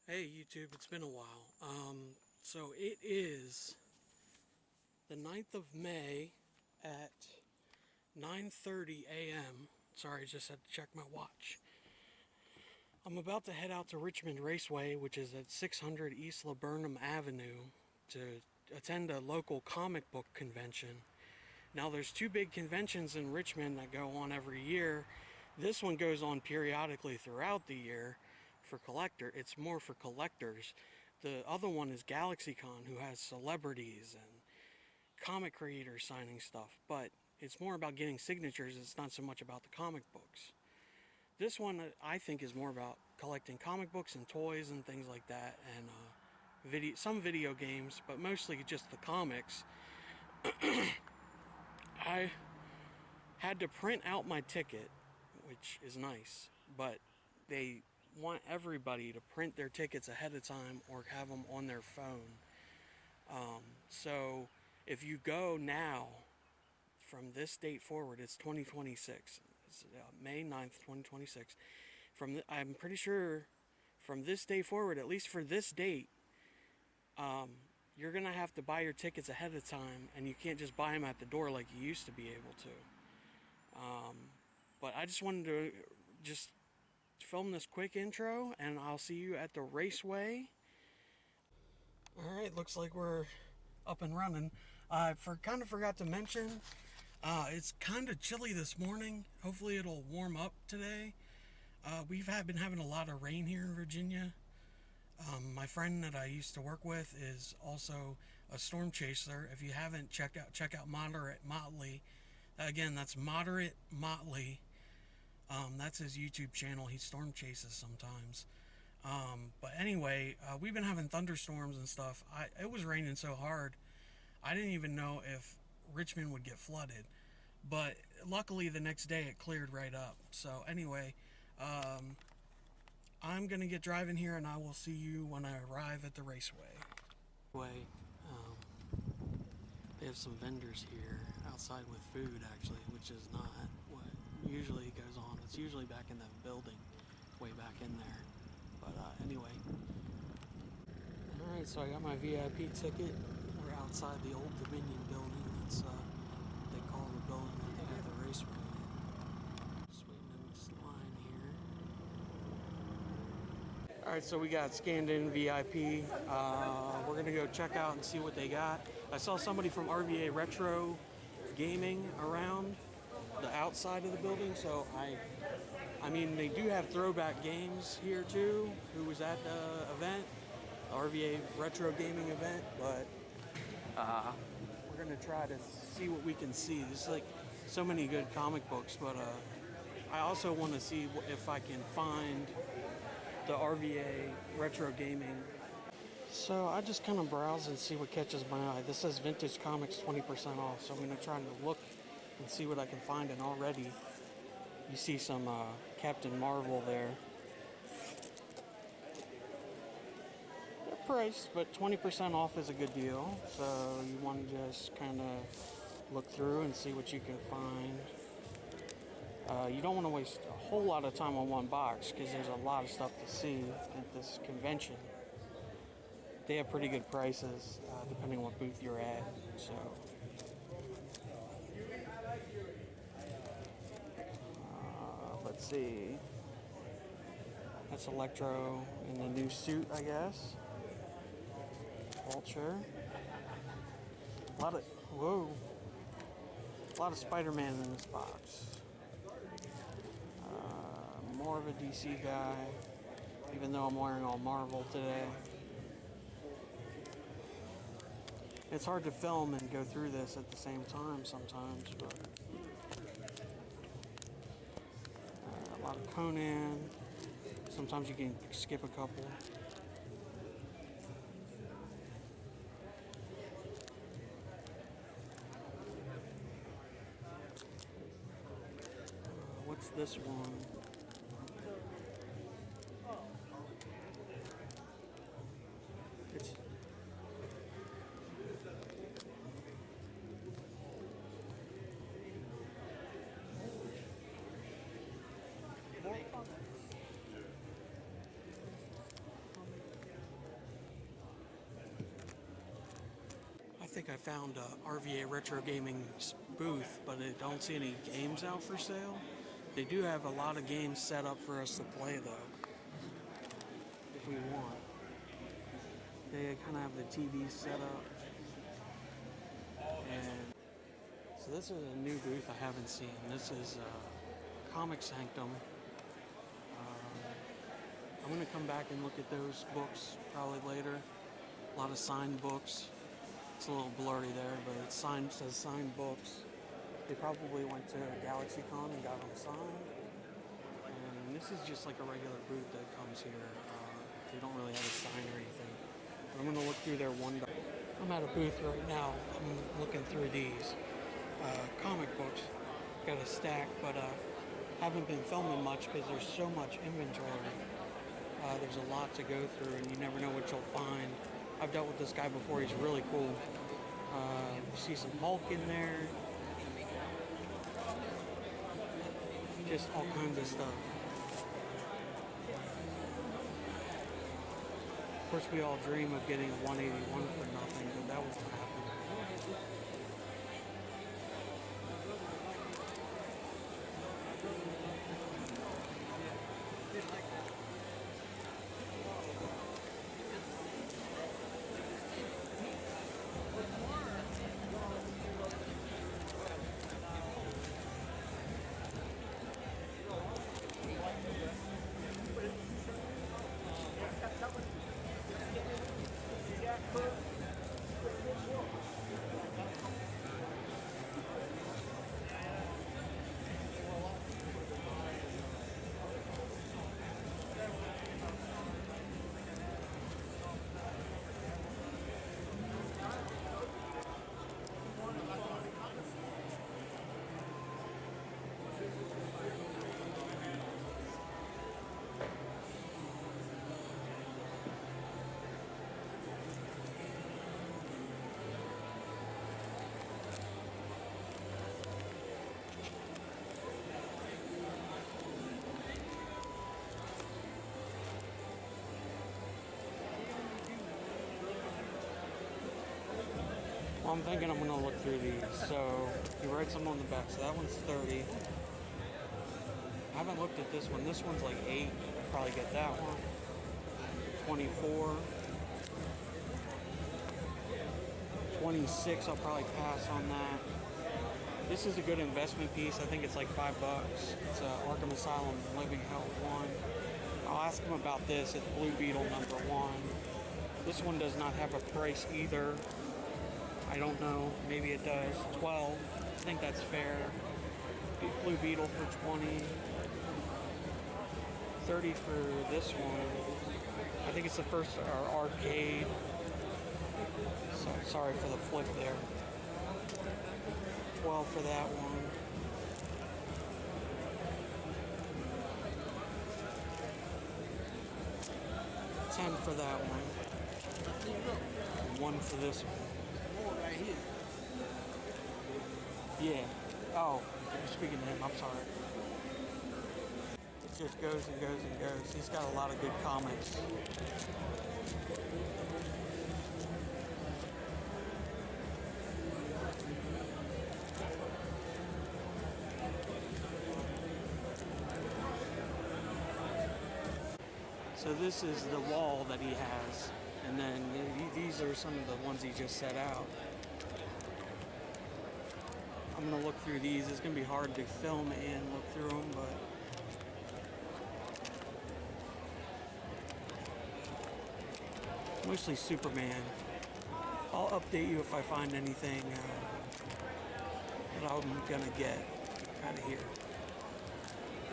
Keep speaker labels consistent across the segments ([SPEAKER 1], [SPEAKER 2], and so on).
[SPEAKER 1] Hey YouTube, it's been a while. So it is the 9th of May at 9:30 a.m. Sorry, I just had to check my watch. I'm about to head out to Richmond Raceway, which is at 600 East Laburnum Avenue, to attend a local comic book convention. Now there's two big conventions in Richmond that go on every year. This one goes on periodically throughout the year. It's more for collectors. The other one is GalaxyCon, who has celebrities and comic creators signing stuff, but it's more about getting signatures. It's not so much about the comic books. This one, I think, is more about collecting comic books and toys and things like that, and some video games, but mostly just the comics. I had to print out my ticket, which is nice, but they want everybody to print their tickets ahead of time or have them on their phone. So if you go now, from this date forward, it's 2026. It's May 9th, 2026. I'm pretty sure from this day forward, at least for this date, you're going to have to buy your tickets ahead of time, and you can't just buy them at the door like you used to be able to. But I just wanted to just film this quick intro, and I'll see you at the Raceway. Alright, looks like we're up and running. I kind of forgot to mention, it's kind of chilly this morning. Hopefully it'll warm up today. We've been having a lot of rain here in Virginia. My friend that I used to work with is also a storm chaser. If you haven't check out Moderate Motley. Again, that's Moderate Motley. That's his YouTube channel. He storm chases sometimes. But anyway, we've been having thunderstorms and stuff. It was raining so hard, I didn't even know if Richmond would get flooded. But luckily the next day it cleared right up. So anyway, I'm going to get driving here, and I will see you when I arrive at the Raceway. They have some vendors here outside with food, actually, which is not what usually goes on. It's usually back in that building, way back in there. But anyway. Alright, so I got my VIP ticket. We're outside the Old Dominion building. That's they call the building that they have the Raceway in. Just waiting in this line here. Alright, so we got scanned in VIP. We're going to go check out and see what they got. I saw somebody from RVA Retro Gaming around the outside of the building, so I mean, they do have throwback games here too, who was at the event, the RVA Retro Gaming event, but we're going to try to see what we can see. There's like so many good comic books, but I also want to see if I can find the RVA Retro Gaming. So I just kind of browse and see what catches my eye. This says Vintage Comics 20% off, so I'm going to try to look and see what I can find. And already you see some Captain Marvel there. They're priced, but 20% off is a good deal. So you want to just kind of look through and see what you can find. You don't want to waste a whole lot of time on one box, because there's a lot of stuff to see at this convention. They have pretty good prices, depending on what booth you're at. So, let's see. That's Electro in the new suit, I guess. Vulture. A lot of Spider-Man in this box. More of a DC guy, even though I'm wearing all Marvel today. It's hard to film and go through this at the same time sometimes, but a lot of Conan. Sometimes you can skip a couple. What's this one? It's week I found a RVA Retro Gaming booth, but I don't see any games out for sale. They do have a lot of games set up for us to play though, if we want. They kind of have the TV set up. And so this is a new booth I haven't seen. This is Comic Sanctum. I'm going to come back and look at those books probably later. A lot of signed books. It's a little blurry there, but it says signed books. They probably went to GalaxyCon and got them signed. And this is just like a regular booth that comes here. They don't really have a sign or anything. But I'm going to look through their $1. I'm at a booth right now. I'm looking through these comic books. Got a stack, but haven't been filming much because there's so much inventory. There's a lot to go through, and you never know what you'll find. I've dealt with this guy before. He's really cool. You see some Hulk in there. Just all kinds of stuff. Of course, we all dream of getting a 181 for nothing, but that won't happen. Well, I'm thinking I'm going to look through these. So, he writes them on the back. So that one's 30. I haven't looked at this one. This one's like 8. Probably get that one. 24. 26, I'll probably pass on that. This is a good investment piece. I think it's like $5. It's Arkham Asylum Living Hell 1. I'll ask him about this. It's Blue Beetle number 1. This one does not have a price either. I don't know. Maybe it does. 12. I think that's fair. Blue Beetle for 20. 30 for this one. I think it's the first arcade. So, sorry for the flip there. 12 for that one. 10 for that one. 1 for this one. Yeah. Oh, you're speaking to him. I'm sorry. It just goes and goes and goes. He's got a lot of good comics. So this is the wall that he has, and then these are some of the ones he just set out. I'm going to look through these. It's going to be hard to film and look through them, but mostly Superman. I'll update you if I find anything that I'm going to get out of here.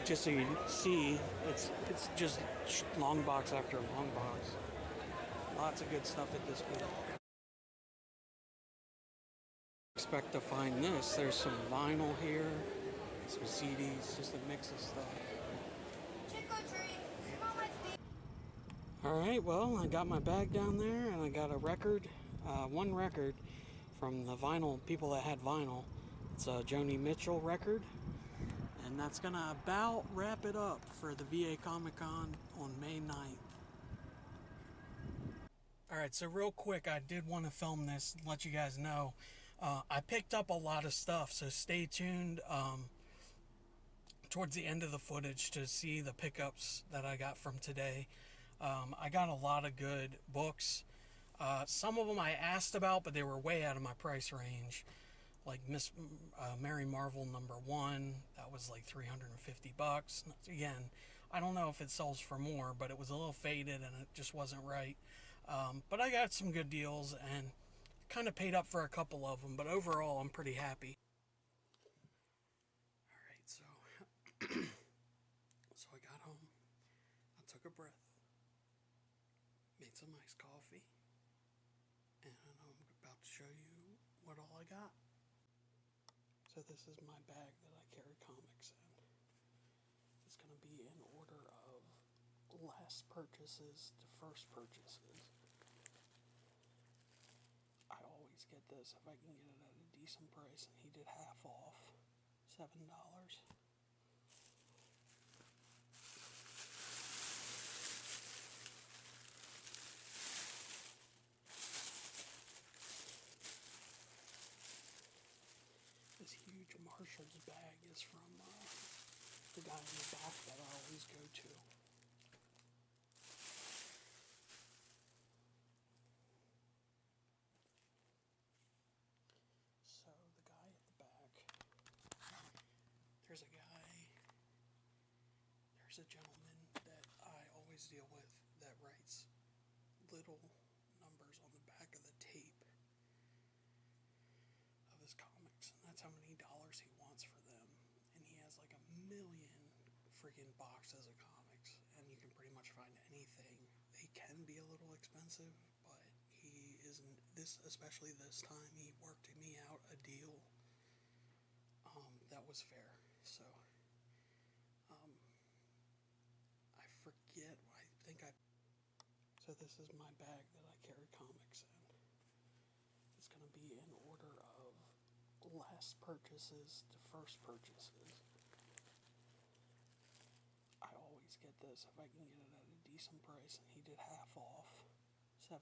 [SPEAKER 1] Just so you see, it's just long box after long box. Lots of good stuff at this booth. Expect to find this. There's some vinyl here, some CDs, just a mix of stuff. Alright, well, I got my bag down there and I got a record, one record from the vinyl people that had vinyl. It's a Joni Mitchell record. And that's going to about wrap it up for the VA Comic Con on May 9th. Alright, so real quick, I did want to film this and let you guys know. I picked up a lot of stuff, so stay tuned towards the end of the footage to see the pickups that I got from today. I got a lot of good books. Some of them I asked about, but they were way out of my price range. Like Miss Mary Marvel #1, that was like $350. Again, I don't know if it sells for more, but it was a little faded and it just wasn't right. But I got some good deals and kind of paid up for a couple of them, but overall I'm pretty happy. Alright, so I got home, I took a breath, made some iced coffee, and I'm about to show you what all I got. So this is my bag that I carry comics in. It's going to be in order of last purchases to first purchases. I always get this if I can get it at a decent price, and he did half off, $7. This huge Marshall's bag is from the guy in the back that I always go to. So the guy at the back, there's a gentleman that I always deal with that writes little numbers on the back of the tape of his comics, and that's how many dollars he wants for them. And he has like 1,000,000 freaking boxes of comics, and you can pretty much find anything. They can be a little expensive, but he isn't this, especially this time. He worked me out a deal that was fair. So I forget. So this is my bag that I carry comics in. It's going to be in order of last purchases to first purchases. I always get this if I can get it at a decent price, and he did half off, $7.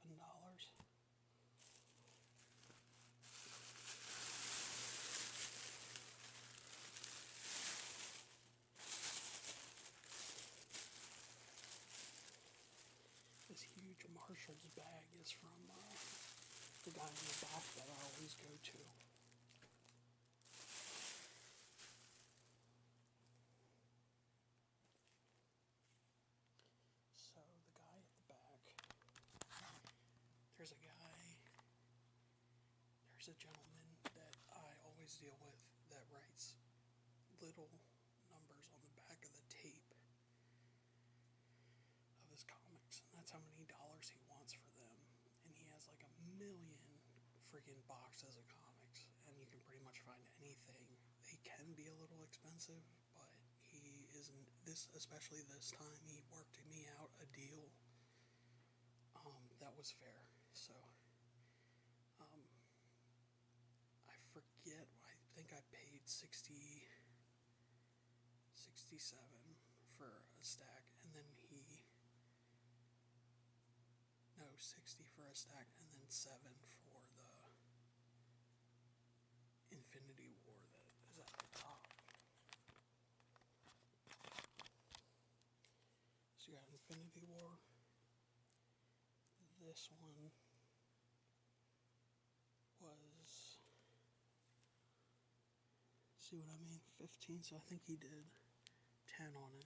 [SPEAKER 1] This huge Marshall's bag is from the guy in the back that I always go to. So the guy at the back, there's a gentleman that I always deal with that writes little numbers on the back of the tape of his comics, and that's how many dollars he wants for them. And he has like 1,000,000 freaking boxes of comics, and you can pretty much find anything. They can be a little expensive, but he isn't this, especially this time. He worked me out a deal that was fair. So I forget. I think I paid 67 for a stack, and then 60 for a stack, and then 7 for the Infinity War that is at the top. So you got Infinity War. This one was, see what I mean, 15, so I think he did 10 on it.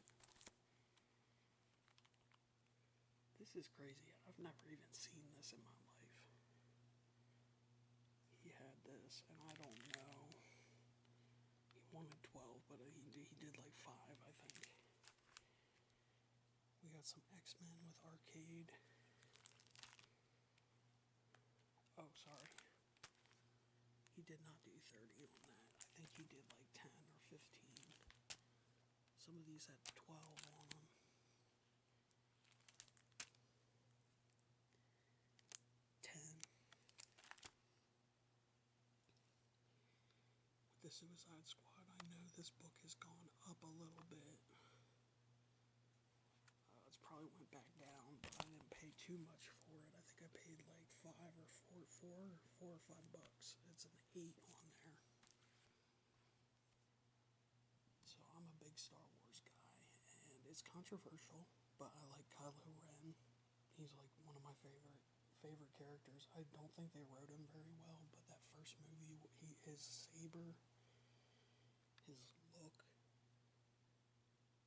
[SPEAKER 1] This is crazy. I've never even seen this in my life. He had this, and I don't know. He wanted 12, but he did like 5, I think. We got some X-Men with Arcade. Oh, sorry. He did not do 30 on that. I think he did like 10 or 15. Some of these had 12 on them. The Suicide Squad, I know this book has gone up a little bit. It's probably went back down, but I didn't pay too much for it. I think think I paid like four or $5. It's an 8 on there. So I'm a big Star Wars guy, and it's controversial, but I like Kylo Ren. He's like one of my favorite characters. I don't think they wrote him very well, but that first movie, his saber, his look,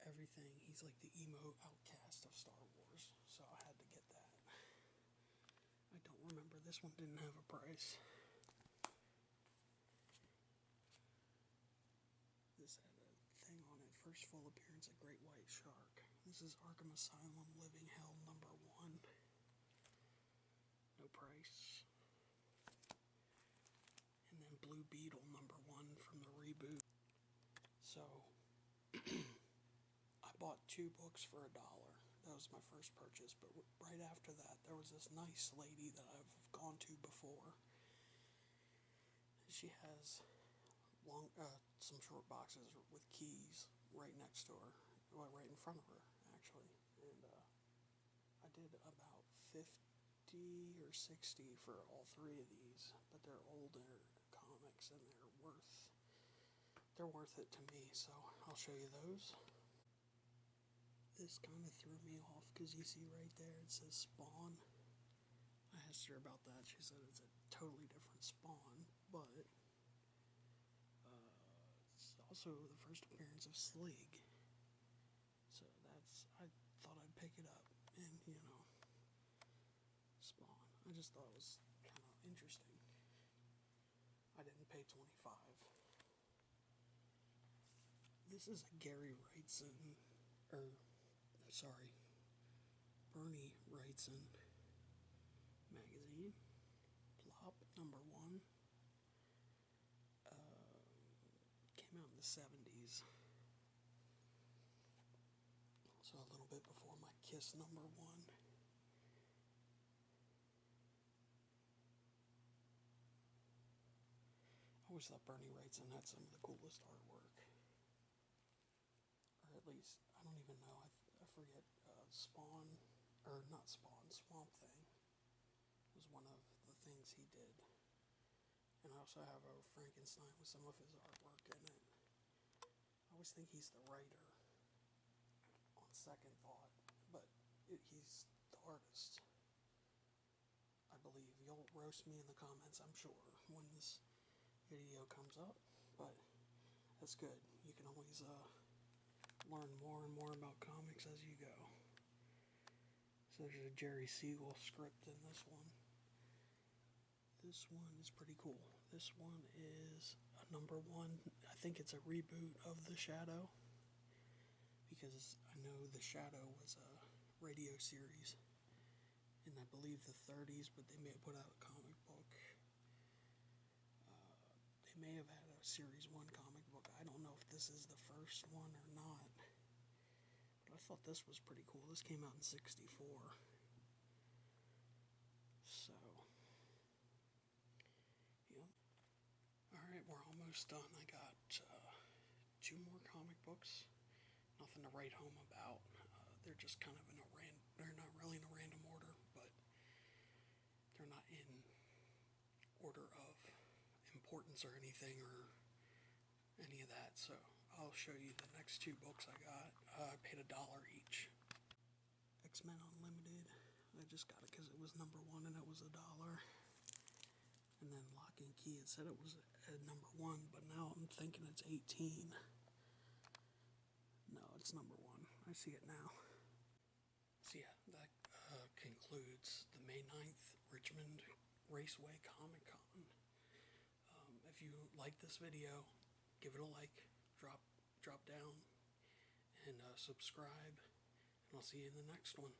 [SPEAKER 1] everything. He's like the emo outcast of Star Wars, so I had to get that. I don't remember. This one didn't have a price. This had a thing on it. First full appearance at Great White Shark. This is Arkham Asylum Living Hell #1. No price. And then Blue Beetle #1 from the reboot. So I bought 2 books for $1. That was my first purchase, but right after that, there was this nice lady that I've gone to before. She has some short boxes with keys right next to her, well, right in front of her, actually. And I did about 50 or 60 for all 3 of these, but they're older comics and they're worth it to me. So I'll show you those. This kind of threw me off because you see right there it says Spawn. I asked her about that. She said it's a totally different Spawn, but it's also the first appearance of Slig. So I thought I'd pick it up and, Spawn. I just thought it was kind of interesting. I didn't pay $25. This is a Bernie Wrightson magazine. Plop #1. Came out in the 70s. So a little bit before my Kiss #1. I always thought Bernie Wrightson had some of the coolest artwork. Or at least, I don't even know, I forget, Swamp Thing was one of the things he did. And I also have a Frankenstein with some of his artwork in it. I always think he's the writer, on second thought, but he's the artist. I believe. You'll roast me in the comments, I'm sure, when this video comes up, but that's good. You can always learn more and more about comics as you go. So there's a Jerry Siegel script in this one. This one is pretty cool. This one is a #1. I think it's a reboot of The Shadow, because I know The Shadow was a radio series in, I believe, the 30s, but they may have put out a comic book. They may have had a Series 1 comic book. I don't know if this is the first one or not, but I thought this was pretty cool. This came out in '64. So, yeah. Alright, we're almost done. I got 2 more comic books. Nothing to write home about. They're just kind of they're not really in a random order, but they're not in order of importance or anything or any of that. So I'll show you the next 2 books I got. I paid $1 each. X-Men Unlimited. I just got it because it was #1 and it was $1. And then Lock and Key, it said it was at #1, but now I'm thinking it's 18. No, it's #1. I see it now. So yeah, that concludes the May 9th Richmond Raceway Comic Con. If you like this video, give it a like, drop down, and subscribe, and I'll see you in the next one.